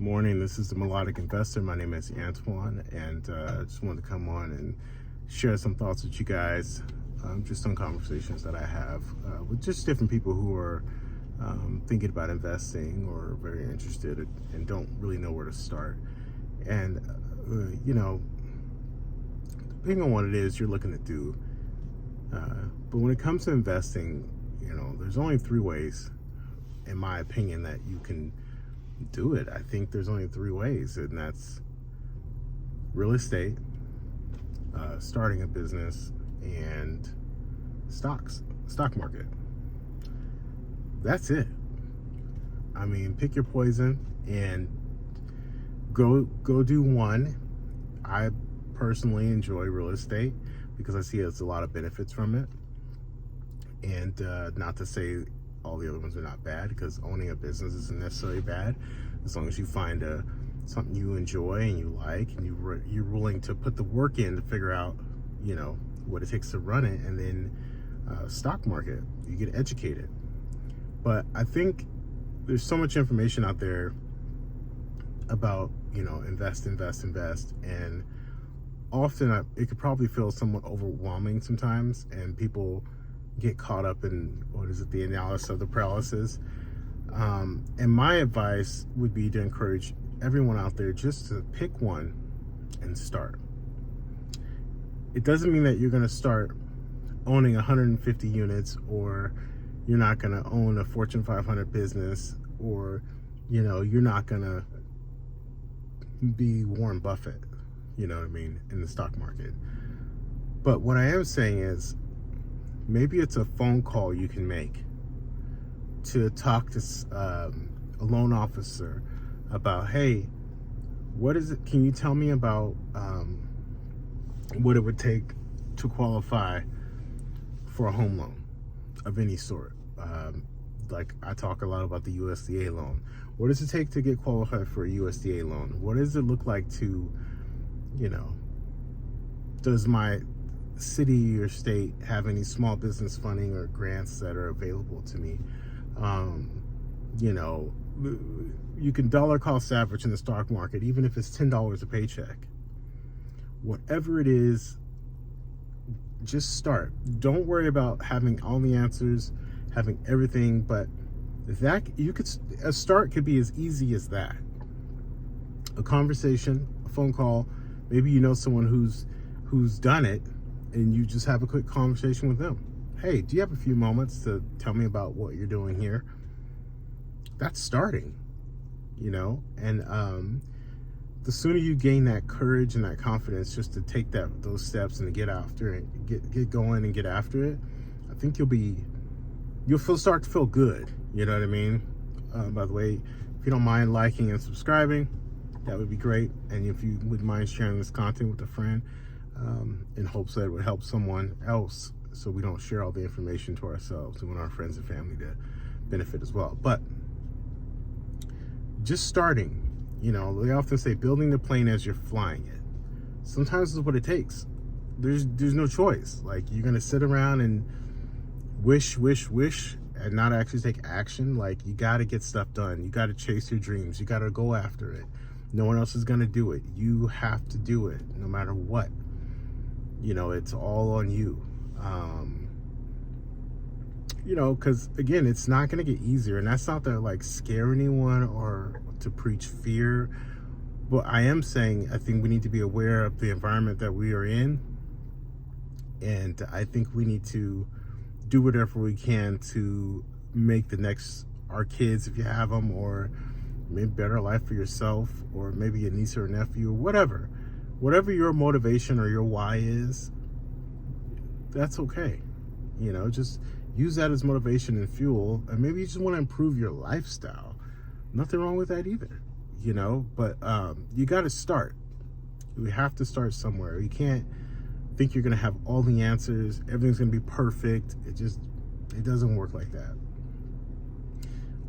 Morning. This is the Melodicinvestor. My name is Antoine, and I just wanted to come on and share some thoughts with you guys, just on conversations that I have with just different people who are thinking about investing or very interested and don't really know where to start. And, depending on what it is you're looking to do, but when it comes to investing, there's only three ways, in my opinion, that you can do it. I think there's only three ways, and that's real estate, starting a business, and stock market. That's it. I mean, pick your poison and go do one. I personally enjoy real estate because I see there's a lot of benefits from it, and not to say all the other ones are not bad, because owning a business isn't necessarily bad as long as you find something you enjoy and you like, and you're willing to put the work in to figure out what it takes to run it. And then stock market, you get educated. But I think there's so much information out there about invest, and often it could probably feel somewhat overwhelming sometimes, and people get caught up in the analysis of the paralysis. And my advice would be to encourage everyone out there just to pick one and start. It doesn't mean that you're going to start owning 150 units, or you're not going to own a Fortune 500 business, or you're not going to be Warren Buffett, in the stock market. But what I am saying is, maybe it's a phone call you can make to talk to a loan officer about, hey, what is it? Can you tell me about what it would take to qualify for a home loan of any sort? Like, I talk a lot about the USDA loan. What does it take to get qualified for a USDA loan? What does it look like to, does my city or state have any small business funding or grants that are available to me? You can dollar cost average in the stock market, even if it's $10 a paycheck. Whatever it is, just start. Don't worry about having all the answers, having everything, but a start could be as easy as that. A conversation, a phone call, maybe someone who's done it, and you just have a quick conversation with them. Hey, do you have a few moments to tell me about what you're doing here? That's starting, and the sooner you gain that courage and that confidence just to take those steps and to get after it, get going and get after it, I think you'll start to feel good. You know what I mean? By the way, if you don't mind liking and subscribing, that would be great. And if you wouldn't mind sharing this content with a friend, in hopes that it would help someone else, so we don't share all the information to ourselves. We want our friends and family to benefit as well. But just starting, they often say building the plane as you're flying it. Sometimes it's what it takes. There's no choice. Like, you're gonna sit around and wish and not actually take action. Like, you got to get stuff done. You got to chase your dreams. You got to go after it. No one else is gonna do it. You have to do it no matter what. It's all on you. Because again, it's not going to get easier, and that's not to scare anyone or to preach fear, but I am saying I think we need to be aware of the environment that we are in, and I think we need to do whatever we can to make our kids, if you have them, or maybe better life for yourself, or maybe a niece or a nephew, or whatever your motivation or your why is. That's okay. Just use that as motivation and fuel. And maybe you just want to improve your lifestyle. Nothing wrong with that either, but you got to start. We have to start somewhere. You can't think you're going to have all the answers. Everything's going to be perfect. It doesn't work like that.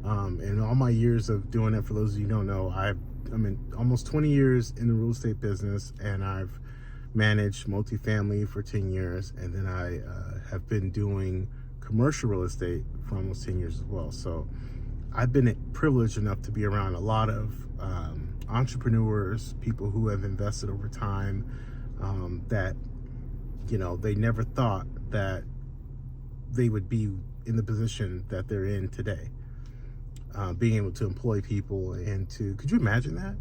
And all my years of doing it, for those of you who don't know, I'm in almost 20 years in the real estate business, and I've managed multifamily for 10 years, and then I have been doing commercial real estate for almost 10 years as well. So I've been privileged enough to be around a lot of entrepreneurs, people who have invested over time, that, you know, they never thought that they would be in the position that they're in today. Being able to employ people and to, could you imagine that?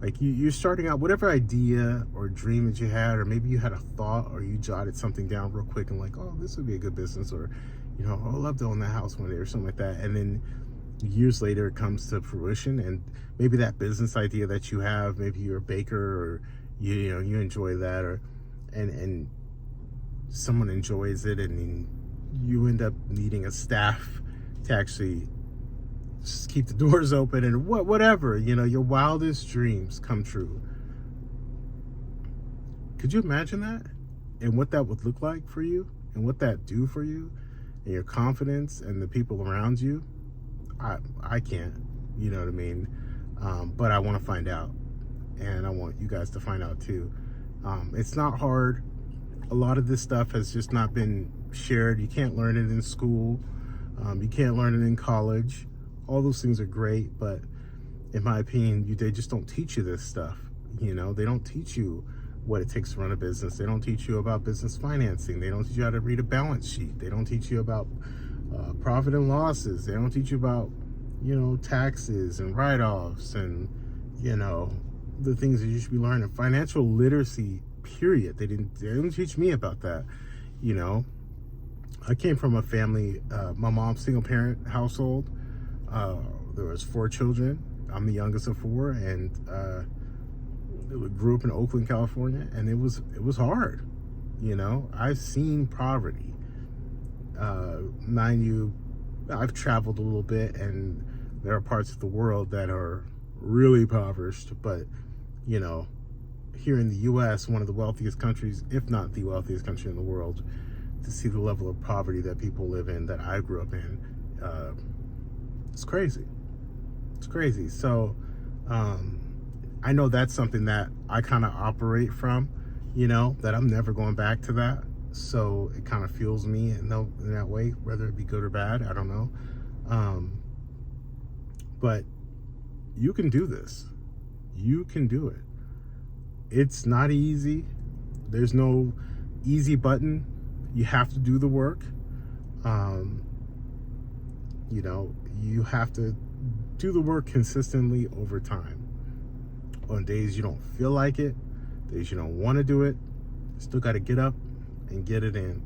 Like you're starting out, whatever idea or dream that you had, or maybe you had a thought or you jotted something down real quick and like, oh, this would be a good business, or, you know, oh, I'd love to own that house one day or something like that. And then years later it comes to fruition, and maybe that business idea that you have, maybe you're a baker, or you know, you enjoy that, or and someone enjoys it, and then you end up needing a staff to actually just keep the doors open, and whatever, you know, your wildest dreams come true. Could you imagine that? And what that would look like for you, and what that do for you and your confidence and the people around you? I can't, you know what I mean? But I want to find out, and I want you guys to find out too. It's not hard. A lot of this stuff has just not been shared. You can't learn it in school. You can't learn it in college. All those things are great, but in my opinion, they just don't teach you this stuff. You know, they don't teach you what it takes to run a business. They don't teach you about business financing. They don't teach you how to read a balance sheet. They don't teach you about profit and losses. They don't teach you about, you know, taxes and write-offs and, you know, the things that you should be learning. Financial literacy, period. They didn't teach me about that. You know, I came from a family, my mom's single parent household. There was 4 children. I'm the youngest of 4, and grew up in Oakland, California, and it was hard. You know, I've seen poverty. Mind you, I've traveled a little bit, and there are parts of the world that are really impoverished, but, you know, here in the U.S., one of the wealthiest countries, if not the wealthiest country in the world, to see the level of poverty that people live in, that I grew up in, it's crazy. It's crazy. So I know that's something that I kind of operate from, you know, that I'm never going back to that. So it kind of fuels me in that way, whether it be good or bad, I don't know. But you can do this. You can do it. It's not easy. There's no easy button. You have to do the work. You know, you have to do the work consistently over time. On days you don't feel like it, days you don't want to do it, you still got to get up and get it in.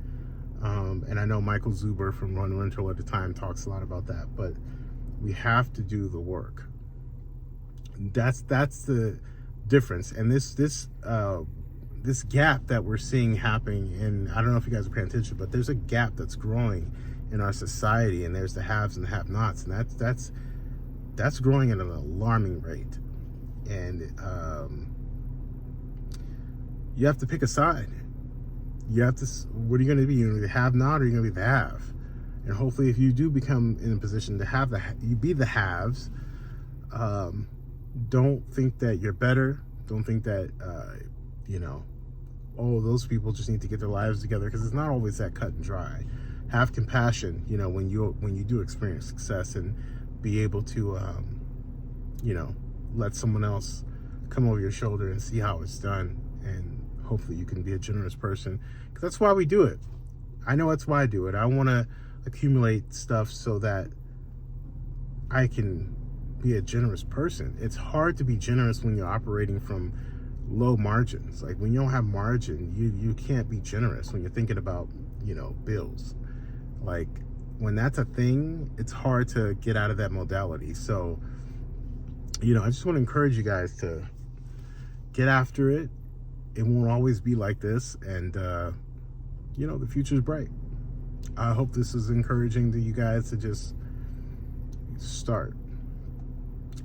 And I know Michael Zuber from Run Rental at the time talks a lot about that, but we have to do the work. That's the difference. And this gap that we're seeing happening, and I don't know if you guys are paying attention, but there's a gap that's growing in our society, and there's the haves and the have-nots, and that's growing at an alarming rate. And you have to pick a side. You have to, what are you going to be? You're going to be the have-not, or you're going to be the have? And hopefully, if you do become in a position to have you be the haves, don't think that you're better. Don't think that, you know, oh, those people just need to get their lives together, because it's not always that cut and dry. Have compassion, you know, when you do experience success, and be able to, you know, let someone else come over your shoulder and see how it's done, and hopefully you can be a generous person, because that's why we do it. I know that's why I do it. I want to accumulate stuff so that I can be a generous person. It's hard to be generous when you're operating from low margins. Like when you don't have margin, you can't be generous when you're thinking about, you know, bills. Like when that's a thing, it's hard to get out of that modality. So, you know, I just want to encourage you guys to get after it. It won't always be like this, and you know, the future is bright. I hope this is encouraging to you guys to just start.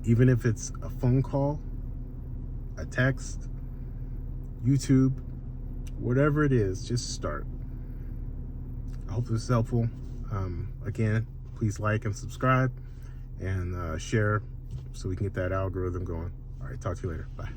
Even if it's a phone call, a text, YouTube, whatever it is, just start. I hope this is helpful. Again, please like and subscribe, and share so we can get that algorithm going. All right, talk to you later. Bye.